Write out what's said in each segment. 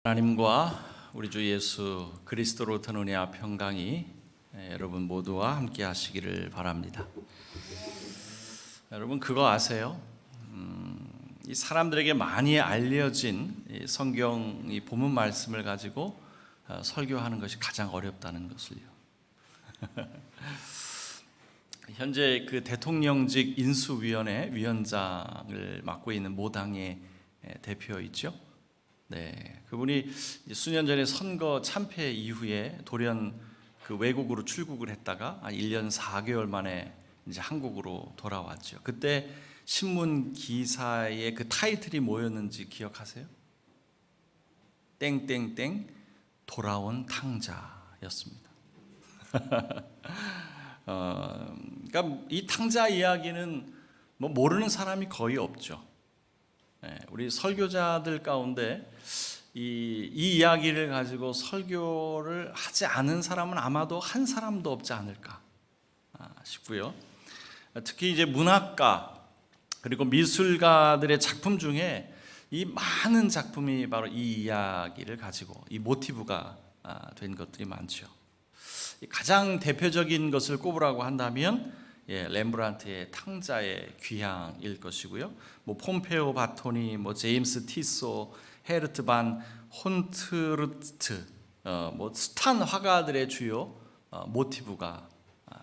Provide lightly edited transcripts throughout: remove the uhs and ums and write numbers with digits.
하나님과 우리 주 예수 그리스도로부터 은혜와 평강이 여러분 모두와 함께 하시기를 바랍니다. 여러분 그거 아세요? 이 사람들에게 많이 알려진 이 성경 이 본문 말씀을 가지고 설교하는 것이 가장 어렵다는 것을요. 현재 그 대통령직 인수위원회 위원장을 맡고 있는 모당의 대표이죠. 네, 그분이 수년 전에 선거 참패 이후에 돌연 그 외국으로 출국을 했다가 1년 4개월 만에 이제 한국으로 돌아왔죠. 그때 신문 기사에 그 타이틀이 뭐였는지 기억하세요? 땡땡땡 돌아온 탕자였습니다. 그러니까 이 탕자 이야기는 뭐 모르는 사람이 거의 없죠. 우리 설교자들 가운데 이 이야기를 가지고 설교를 하지 않은 사람은 아마도 한 사람도 없지 않을까 싶고요. 특히 이제 문학가 그리고 미술가들의 작품 중에 이 많은 작품이 바로 이 이야기를 가지고 이 모티브가 된 것들이 많죠. 가장 대표적인 것을 꼽으라고 한다면 렘브란트의 탕자의 귀향일 것이고요. 뭐 폼페오 바토니, 뭐 제임스 티소, 헤르트 반 혼트르트, 뭐 스탄 화가들의 주요 모티브가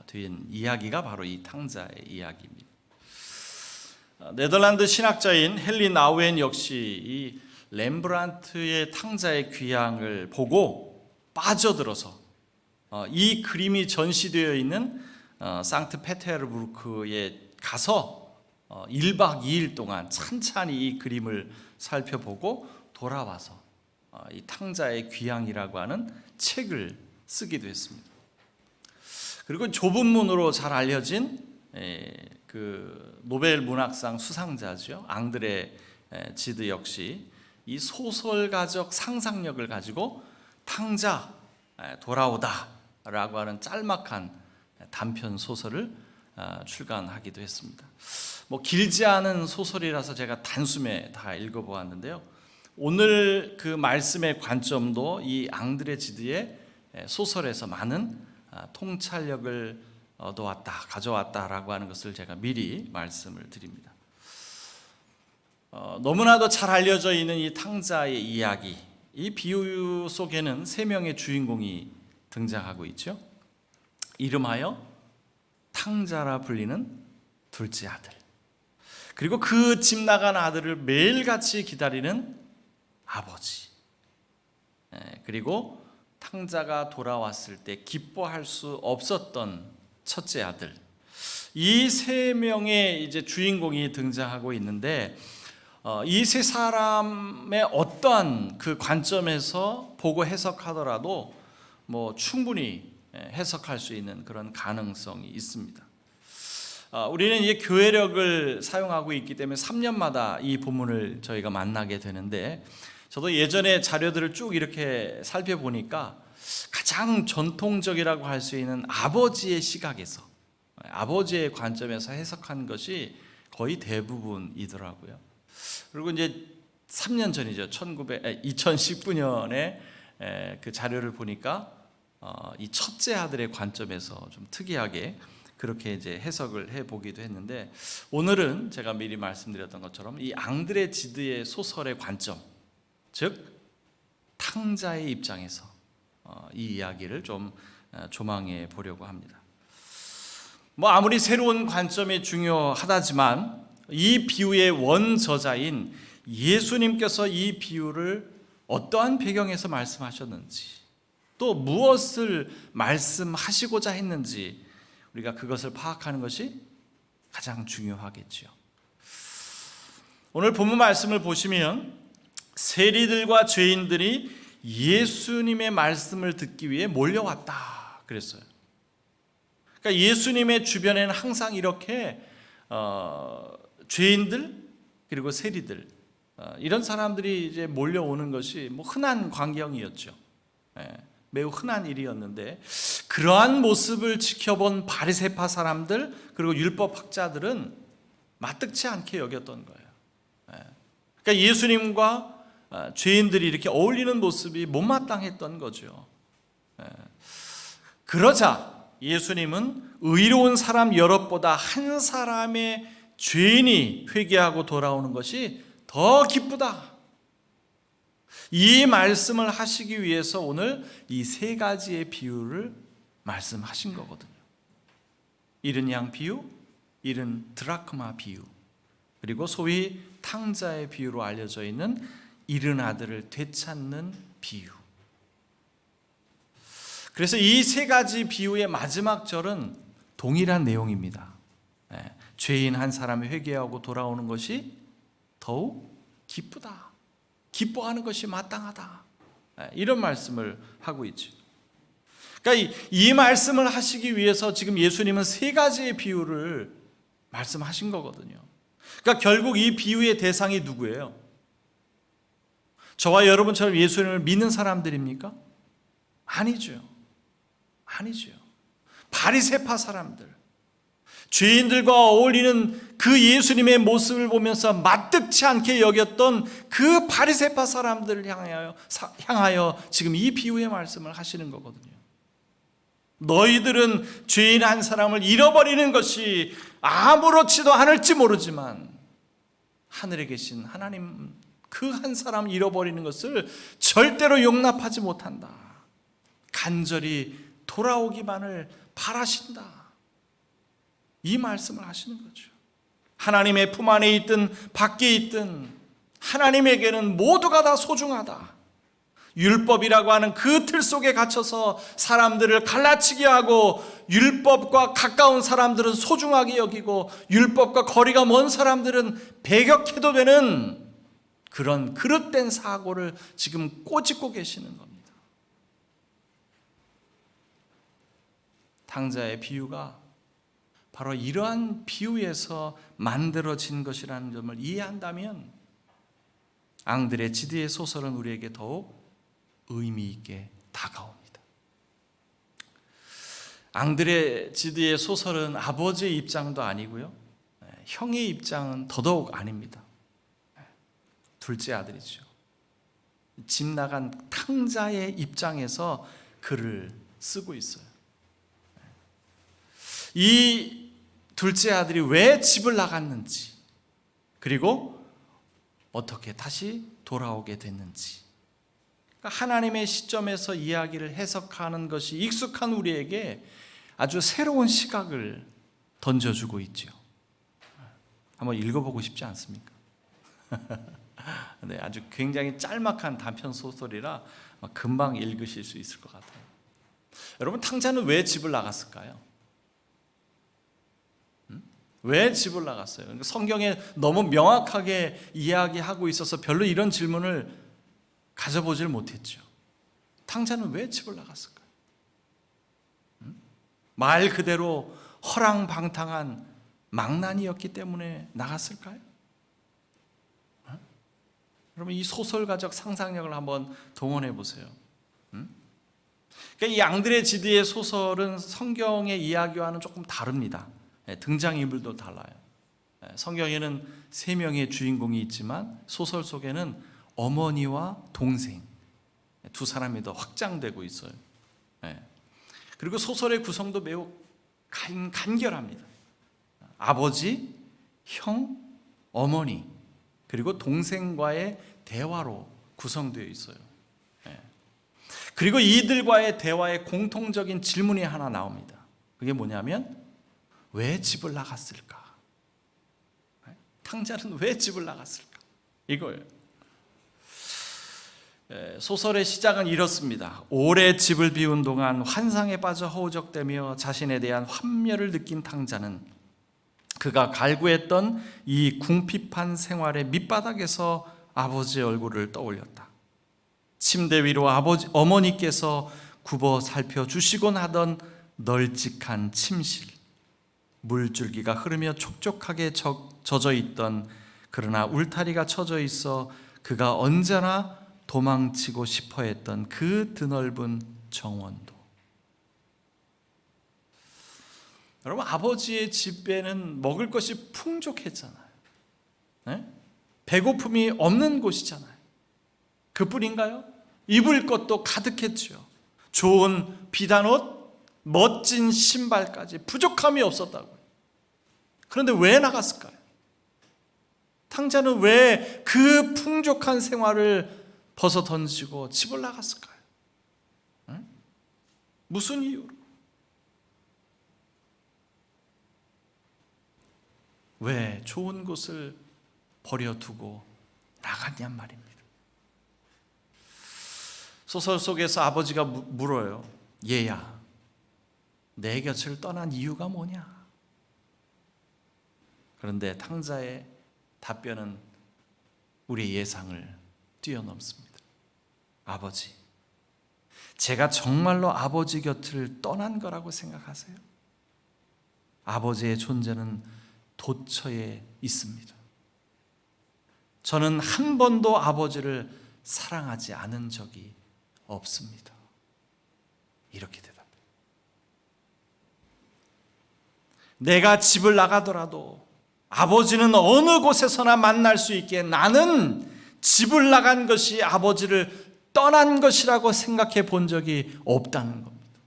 된 이야기가 바로 이 탕자의 이야기입니다. 네덜란드 신학자인 헨리 나우엔 역시 이 렘브란트의 탕자의 귀향을 보고 빠져들어서 이 그림이 전시되어 있는 상트페테르부르크에 가서 1박 2일 동안 찬찬히 이 그림을 살펴보고 돌아와서 이 탕자의 귀향이라고 하는 책을 쓰기도 했습니다. 그리고 좁은 문으로 잘 알려진 그 노벨 문학상 수상자죠. 앙드레 지드 역시 이 소설가적 상상력을 가지고 탕자 돌아오다라고 하는 짤막한 단편 소설을 출간하기도 했습니다. 뭐 길지 않은 소설이라서 제가 단숨에 다 읽어보았는데요. 오늘 그 말씀의 관점도 이 앙드레 지드의 소설에서 많은 통찰력을 가져왔다라고 하는 것을 제가 미리 말씀을 드립니다. 너무나도 잘 알려져 있는 이 탕자의 이야기, 이 비유 속에는 세 명의 주인공이 등장하고 있죠. 이름하여 탕자라 불리는 둘째 아들, 그리고 그 집 나간 아들을 매일같이 기다리는 아버지, 그리고 탕자가 돌아왔을 때 기뻐할 수 없었던 첫째 아들, 이 세 명의 이제 주인공이 등장하고 있는데 이 세 사람의 어떠한 그 관점에서 보고 해석하더라도 뭐 충분히 해석할 수 있는 그런 가능성이 있습니다. 우리는 이제 교회력을 사용하고 있기 때문에 3년마다 이 본문을 저희가 만나게 되는데, 저도 예전에 자료들을 쭉 이렇게 살펴보니까 가장 전통적이라고 할 수 있는 아버지의 시각에서, 아버지의 관점에서 해석한 것이 거의 대부분이더라고요. 그리고 이제 3년 전이죠. 2019년에 그 자료를 보니까 이 첫째 아들의 관점에서 좀 특이하게 그렇게 이제 해석을 해보기도 했는데, 오늘은 제가 미리 말씀드렸던 것처럼 이 앙드레 지드의 소설의 관점, 즉 탕자의 입장에서 이 이야기를 좀 조망해 보려고 합니다. 뭐 아무리 새로운 관점이 중요하다지만 이 비유의 원저자인 예수님께서 이 비유를 어떠한 배경에서 말씀하셨는지, 또 무엇을 말씀하시고자 했는지 우리가 그것을 파악하는 것이 가장 중요하겠죠. 오늘 본문 말씀을 보시면 세리들과 죄인들이 예수님의 말씀을 듣기 위해 몰려왔다 그랬어요. 그러니까 예수님의 주변에는 항상 이렇게 죄인들 그리고 세리들, 이런 사람들이 이제 몰려오는 것이 뭐 흔한 광경이었죠. 매우 흔한 일이었는데, 그러한 모습을 지켜본 바리새파 사람들 그리고 율법학자들은 마뜩치 않게 여겼던 거예요. 그러니까 예수님과 죄인들이 이렇게 어울리는 모습이 못마땅했던 거죠. 그러자 예수님은 의로운 사람 여럿보다 한 사람의 죄인이 회개하고 돌아오는 것이 더 기쁘다. 이 말씀을 하시기 위해서 오늘 이 세 가지의 비유를 말씀하신 거거든요. 잃은 양 비유, 잃은 드라크마 비유, 그리고 소위 탕자의 비유로 알려져 있는 잃은 아들을 되찾는 비유. 그래서 이 세 가지 비유의 마지막 절은 동일한 내용입니다. 죄인 한 사람이 회개하고 돌아오는 것이 더욱 기쁘다. 기뻐하는 것이 마땅하다. 이런 말씀을 하고 있죠. 그러니까 이 말씀을 하시기 위해서 지금 예수님은 세 가지의 비유를 말씀하신 거거든요. 그러니까 결국 이 비유의 대상이 누구예요? 저와 여러분처럼 예수님을 믿는 사람들입니까? 아니죠. 아니죠. 바리새파 사람들, 죄인들과 어울리는 그 예수님의 모습을 보면서 마뜩치 않게 여겼던 그 바리새파 사람들을 향하여 지금 이 비유의 말씀을 하시는 거거든요. 너희들은 죄인 한 사람을 잃어버리는 것이 아무렇지도 않을지 모르지만 하늘에 계신 하나님 그 한 사람을 잃어버리는 것을 절대로 용납하지 못한다. 간절히 돌아오기만을 바라신다. 이 말씀을 하시는 거죠. 하나님의 품 안에 있든 밖에 있든 하나님에게는 모두가 다 소중하다. 율법이라고 하는 그 틀 속에 갇혀서 사람들을 갈라치게 하고 율법과 가까운 사람들은 소중하게 여기고 율법과 거리가 먼 사람들은 배격해도 되는 그런 그릇된 사고를 지금 꼬집고 계시는 겁니다. 탕자의 비유가 바로 이러한 비유에서 만들어진 것이라는 점을 이해한다면 앙드레 지드의 소설은 우리에게 더욱 의미 있게 다가옵니다. 앙드레 지드의 소설은 아버지의 입장도 아니고요, 형의 입장은 더더욱 아닙니다. 둘째 아들이죠. 집 나간 탕자의 입장에서 글을 쓰고 있어요. 이 둘째 아들이 왜 집을 나갔는지, 그리고 어떻게 다시 돌아오게 됐는지, 하나님의 시점에서 이야기를 해석하는 것이 익숙한 우리에게 아주 새로운 시각을 던져주고 있죠. 한번 읽어보고 싶지 않습니까? 네, 아주 굉장히 짤막한 단편 소설이라 금방 읽으실 수 있을 것 같아요. 여러분, 탕자는 왜 집을 나갔을까요? 왜 집을 나갔어요? 그러니까 성경에 너무 명확하게 이야기하고 있어서 별로 이런 질문을 가져보질 못했죠. 탕자는 왜 집을 나갔을까요? 말 그대로 허랑방탕한 망난이었기 때문에 나갔을까요? 여러분, 이 소설가적 상상력을 한번 동원해 보세요. 그러니까 이 앙드레 지드의 소설은 성경의 이야기와는 조금 다릅니다. 등장인물도 달라요. 성경에는 3명의 주인공이 있지만 소설 속에는 어머니와 동생 두 사람이 더 확장되고 있어요. 그리고 소설의 구성도 매우 간결합니다. 아버지, 형, 어머니, 그리고 동생과의 대화로 구성되어 있어요. 그리고 이들과의 대화에 공통적인 질문이 하나 나옵니다. 그게 뭐냐면, 왜 집을 나갔을까? 탕자는 왜 집을 나갔을까? 이거예요. 소설의 시작은 이렇습니다. 오래 집을 비운 동안 환상에 빠져 허우적대며 자신에 대한 환멸을 느낀 탕자는 그가 갈구했던 이 궁핍한 생활의 밑바닥에서 아버지의 얼굴을 떠올렸다. 침대 위로 어머니께서 굽어 살펴주시곤 하던 널찍한 침실, 물줄기가 흐르며 촉촉하게 젖어 있던, 그러나 울타리가 쳐져 있어 그가 언제나 도망치고 싶어 했던 그 드넓은 정원도. 여러분, 아버지의 집에는 먹을 것이 풍족했잖아요. 배고픔이 없는 곳이잖아요. 그뿐인가요? 입을 것도 가득했죠. 좋은 비단옷, 멋진 신발까지 부족함이 없었다고요. 그런데 왜 나갔을까요? 탕자는 왜 그 풍족한 생활을 벗어 던지고 집을 나갔을까요? 응? 무슨 이유로? 왜 좋은 곳을 버려두고 나갔냔 말입니다. 소설 속에서 아버지가 물어요. 얘야, 내 곁을 떠난 이유가 뭐냐? 그런데 탕자의 답변은 우리의 예상을 뛰어넘습니다. 아버지, 제가 정말로 아버지 곁을 떠난 거라고 생각하세요? 아버지의 존재는 도처에 있습니다. 저는 한 번도 아버지를 사랑하지 않은 적이 없습니다. 이렇게 대답해요. 내가 집을 나가더라도 아버지는 어느 곳에서나 만날 수 있게 나는 집을 나간 것이 아버지를 떠난 것이라고 생각해 본 적이 없다는 겁니다.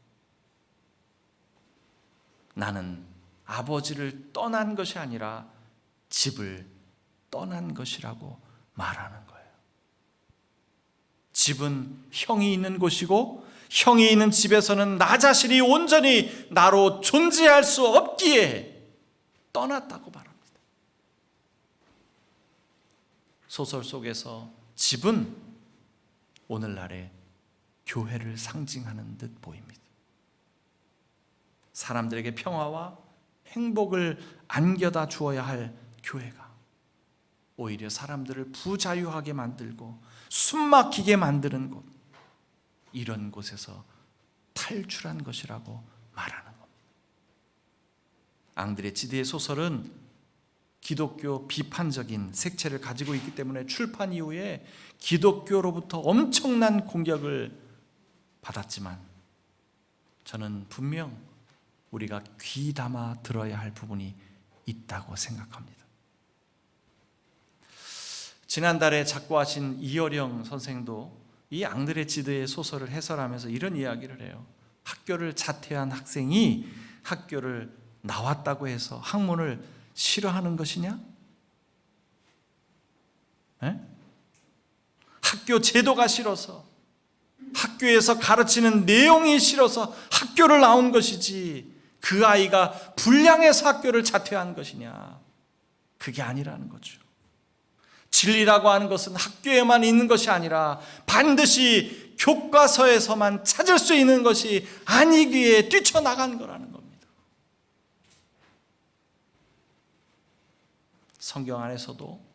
나는 아버지를 떠난 것이 아니라 집을 떠난 것이라고 말하는 거예요. 집은 형이 있는 곳이고 형이 있는 집에서는 나 자신이 온전히 나로 존재할 수 없기에 떠났다고 말합니다. 소설 속에서 집은 오늘날의 교회를 상징하는 듯 보입니다. 사람들에게 평화와 행복을 안겨다 주어야 할 교회가 오히려 사람들을 부자유하게 만들고 숨막히게 만드는 곳, 이런 곳에서 탈출한 것이라고 말하는 겁니다. 앙드레 지드의 소설은 기독교 비판적인 색채를 가지고 있기 때문에 출판 이후에 기독교로부터 엄청난 공격을 받았지만 저는 분명 우리가 귀담아 들어야 할 부분이 있다고 생각합니다. 지난달에 작고하신 이어령 선생도 이 앙드레 지드의 소설을 해설하면서 이런 이야기를 해요. 학교를 자퇴한 학생이 학교를 나왔다고 해서 학문을 싫어하는 것이냐? 에? 학교 제도가 싫어서, 학교에서 가르치는 내용이 싫어서 학교를 나온 것이지 그 아이가 불량해서 학교를 자퇴한 것이냐? 그게 아니라는 거죠. 진리라고 하는 것은 학교에만 있는 것이 아니라 반드시 교과서에서만 찾을 수 있는 것이 아니기에 뛰쳐나간 거라는 겁니다. 성경 안에서도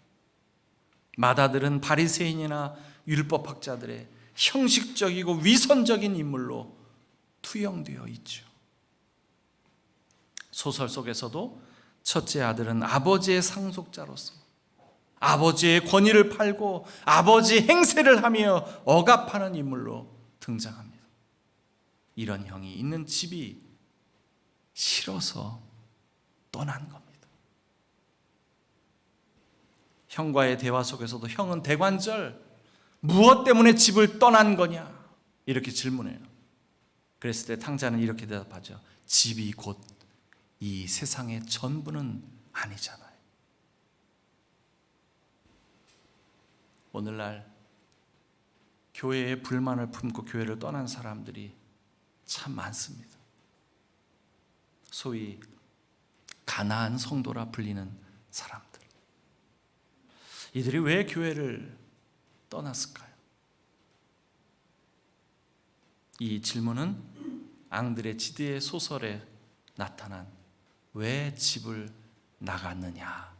마다들은 바리새인이나 율법학자들의 형식적이고 위선적인 인물로 투영되어 있죠. 소설 속에서도 첫째 아들은 아버지의 상속자로서 아버지의 권위를 팔고 아버지 행세를 하며 억압하는 인물로 등장합니다. 이런 형이 있는 집이 싫어서 떠난 겁니다. 형과의 대화 속에서도 형은 대관절 무엇 때문에 집을 떠난 거냐 이렇게 질문해요. 그랬을 때 탕자는 이렇게 대답하죠. 집이 곧 이 세상의 전부는 아니잖아요. 오늘날 교회에 불만을 품고 교회를 떠난 사람들이 참 많습니다. 소위 가나안 성도라 불리는 사람들. 이들이 왜 교회를 떠났을까요? 이 질문은 앙드레 지드의 소설에 나타난 왜 집을 나갔느냐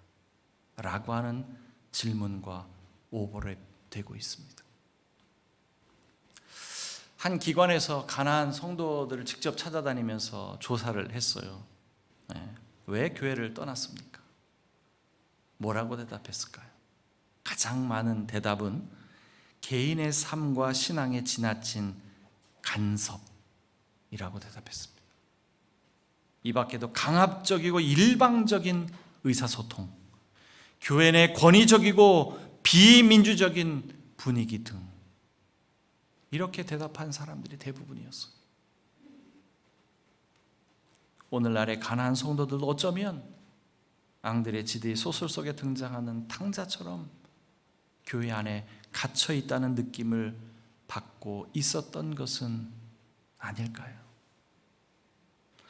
라고 하는 질문과 오버랩되고 있습니다. 한 기관에서 가나안 성도들을 직접 찾아다니면서 조사를 했어요. 왜 교회를 떠났습니까? 뭐라고 대답했을까요? 가장 많은 대답은 개인의 삶과 신앙에 지나친 간섭이라고 대답했습니다. 이 밖에도 강압적이고 일방적인 의사소통, 교회 내 권위적이고 비민주적인 분위기 등 이렇게 대답한 사람들이 대부분이었어요. 오늘날의 가난한 성도들도 어쩌면 앙드레 지드의 소설 속에 등장하는 탕자처럼 교회 안에 갇혀 있다는 느낌을 받고 있었던 것은 아닐까요?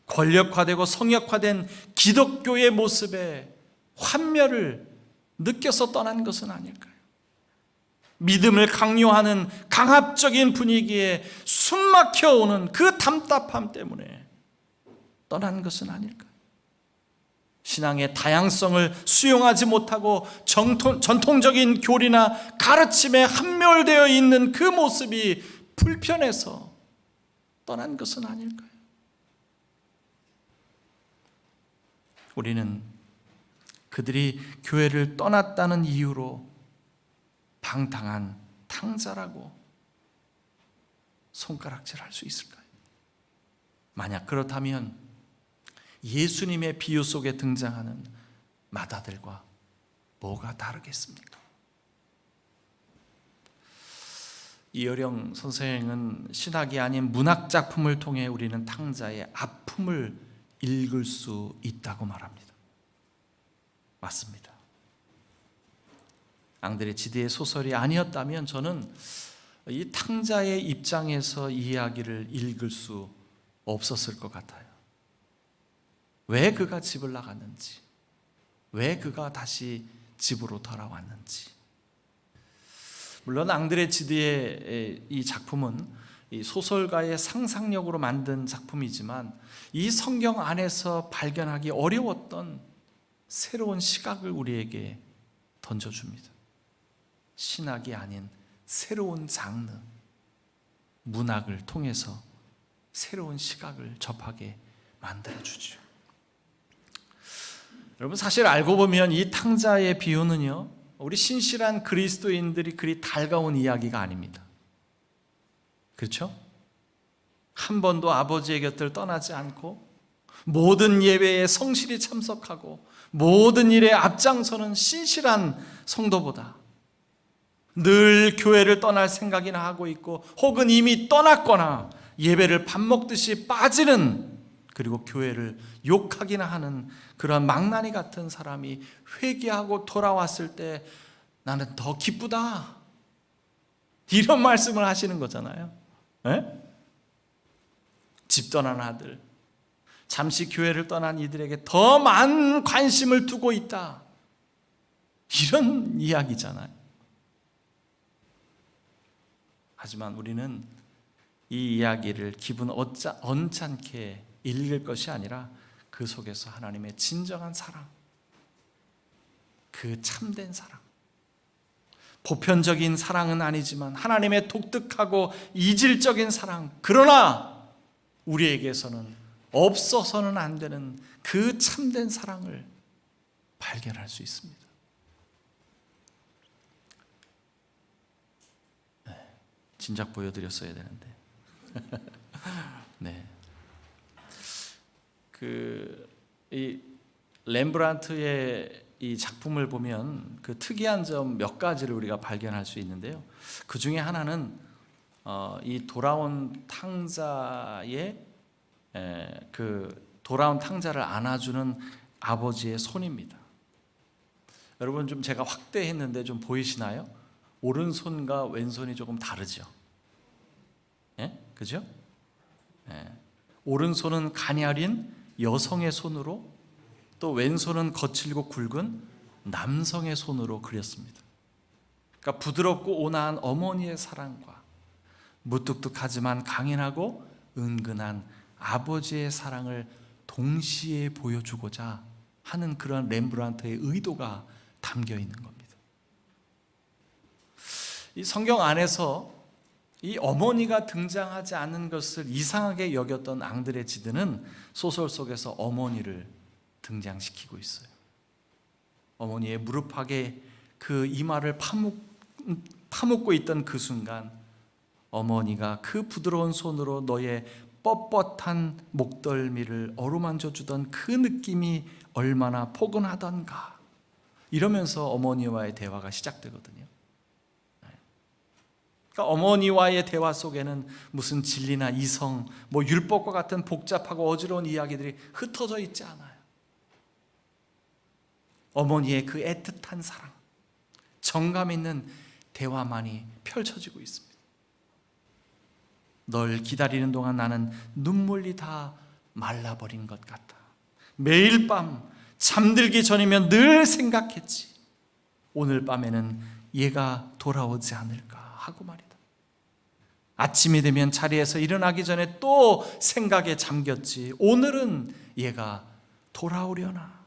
권력화되고 성역화된 기독교의 모습에 환멸을 느껴서 떠난 것은 아닐까요? 믿음을 강요하는 강압적인 분위기에 숨막혀 오는 그 답답함 때문에 떠난 것은 아닐까요? 신앙의 다양성을 수용하지 못하고 전통적인 교리나 가르침에 함몰되어 있는 그 모습이 불편해서 떠난 것은 아닐까요? 우리는 그들이 교회를 떠났다는 이유로 방탕한 탕자라고 손가락질할 수 있을까요? 만약 그렇다면 예수님의 비유 속에 등장하는 마다들과 뭐가 다르겠습니까? 이어령 선생은 신학이 아닌 문학 작품을 통해 우리는 탕자의 아픔을 읽을 수 있다고 말합니다. 맞습니다. 앙드레 지드의 소설이 아니었다면 저는 이 탕자의 입장에서 이 이야기를 읽을 수 없었을 것 같아요. 왜 그가 집을 나갔는지, 왜 그가 다시 집으로 돌아왔는지. 물론 앙드레 지드의 이 작품은 이 소설가의 상상력으로 만든 작품이지만 이 성경 안에서 발견하기 어려웠던 새로운 시각을 우리에게 던져줍니다. 신학이 아닌 새로운 장르, 문학을 통해서 새로운 시각을 접하게 만들어주죠. 여러분, 사실 알고 보면 이 탕자의 비유는요, 우리 신실한 그리스도인들이 그리 달가운 이야기가 아닙니다. 그렇죠? 한 번도 아버지의 곁을 떠나지 않고 모든 예배에 성실히 참석하고 모든 일에 앞장서는 신실한 성도보다 늘 교회를 떠날 생각이나 하고 있고 혹은 이미 떠났거나 예배를 밥 먹듯이 빠지는, 그리고 교회를 욕하기나 하는 그런 망나니 같은 사람이 회개하고 돌아왔을 때 나는 더 기쁘다, 이런 말씀을 하시는 거잖아요. 네? 집 떠난 아들, 잠시 교회를 떠난 이들에게 더 많은 관심을 두고 있다, 이런 이야기잖아요. 하지만 우리는 이 이야기를 기분 언짢게 읽을 것이 아니라 그 속에서 하나님의 진정한 사랑, 그 참된 사랑, 보편적인 사랑은 아니지만 하나님의 독특하고 이질적인 사랑, 그러나 우리에게서는 없어서는 안 되는 그 참된 사랑을 발견할 수 있습니다. 네, 진작 보여드렸어야 되는데. 네. 이 렘브란트의 이 작품을 보면 그 특이한 점 몇 가지를 우리가 발견할 수 있는데요. 그 중에 하나는 이 돌아온 탕자의 돌아온 탕자를 안아주는 아버지의 손입니다. 여러분, 좀 제가 확대했는데 좀 보이시나요? 오른손과 왼손이 조금 다르죠. 예? 그죠? 예. 오른손은 가녀린 여성의 손으로, 또 왼손은 거칠고 굵은 남성의 손으로 그렸습니다. 그러니까 부드럽고 온화한 어머니의 사랑과 무뚝뚝하지만 강인하고 은근한 아버지의 사랑을 동시에 보여주고자 하는 그런 렘브란트의 의도가 담겨 있는 겁니다. 이 성경 안에서 이 어머니가 등장하지 않는 것을 이상하게 여겼던 앙드레 지드는 소설 속에서 어머니를 등장시키고 있어요. 어머니의 무릎팍에 그 이마를 파묻고 있던 그 순간 어머니가 그 부드러운 손으로 너의 뻣뻣한 목덜미를 어루만져 주던 그 느낌이 얼마나 포근하던가, 이러면서 어머니와의 대화가 시작되거든요. 그러니까 어머니와의 대화 속에는 무슨 진리나 이성, 율법과 같은 복잡하고 어지러운 이야기들이 흩어져 있지 않아요. 어머니의 그 애틋한 사랑, 정감 있는 대화만이 펼쳐지고 있습니다. 널 기다리는 동안 나는 눈물이 다 말라버린 것 같다. 매일 밤 잠들기 전이면 늘 생각했지. 오늘 밤에는 얘가 돌아오지 않을까 하고 말이다. 아침이 되면 자리에서 일어나기 전에 또 생각에 잠겼지. 오늘은 얘가 돌아오려나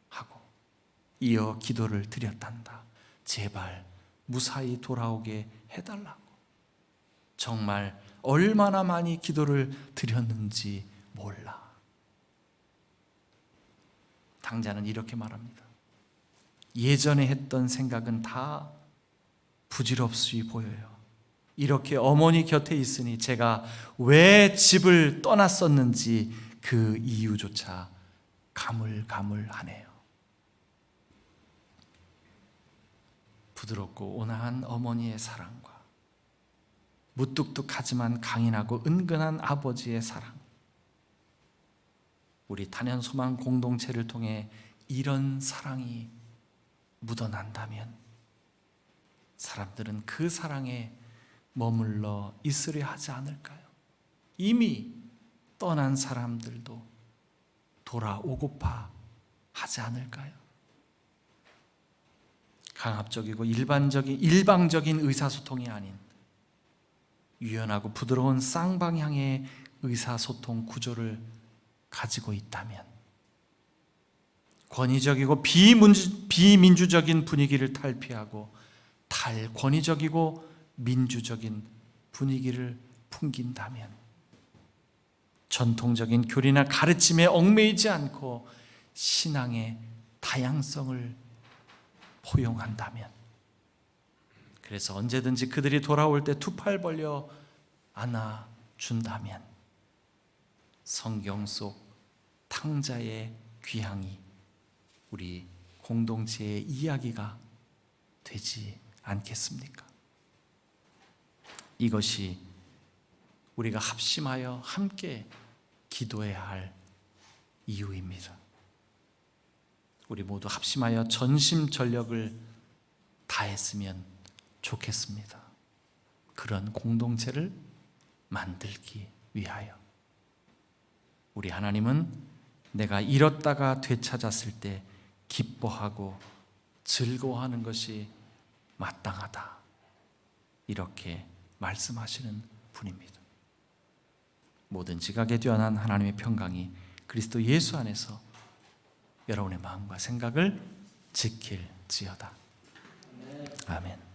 하고 이어 기도를 드렸단다. 제발 무사히 돌아오게 해달라고. 정말 얼마나 많이 기도를 드렸는지 몰라. 당자는 이렇게 말합니다. 예전에 했던 생각은 다 부질없이 보여요. 이렇게 어머니 곁에 있으니 제가 왜 집을 떠났었는지 그 이유조차 가물가물하네요. 부드럽고 온화한 어머니의 사랑과 무뚝뚝하지만 강인하고 은근한 아버지의 사랑, 우리 단연소망 공동체를 통해 이런 사랑이 묻어난다면 사람들은 그 사랑에 머물러 있으려 하지 않을까요? 이미 떠난 사람들도 돌아오고파 하지 않을까요? 강압적이고 일방적인 의사소통이 아닌 유연하고 부드러운 쌍방향의 의사소통 구조를 가지고 있다면, 권위적이고 비민주적인 분위기를 탈피하고 탈권위적이고 민주적인 분위기를 풍긴다면, 전통적인 교리나 가르침에 얽매이지 않고 신앙의 다양성을 포용한다면, 그래서 언제든지 그들이 돌아올 때 두 팔 벌려 안아준다면 성경 속 탕자의 귀향이 우리 공동체의 이야기가 되지 않겠습니까? 이것이 우리가 합심하여 함께 기도해야 할 이유입니다. 우리 모두 합심하여 전심전력을 다했으면 좋겠습니다. 그런 공동체를 만들기 위하여. 우리 하나님은 내가 잃었다가 되찾았을 때 기뻐하고 즐거워하는 것이 마땅하다, 이렇게 말씀하시는 분입니다. 모든 지각에 뛰어난 하나님의 평강이 그리스도 예수 안에서 여러분의 마음과 생각을 지킬지어다. 아멘.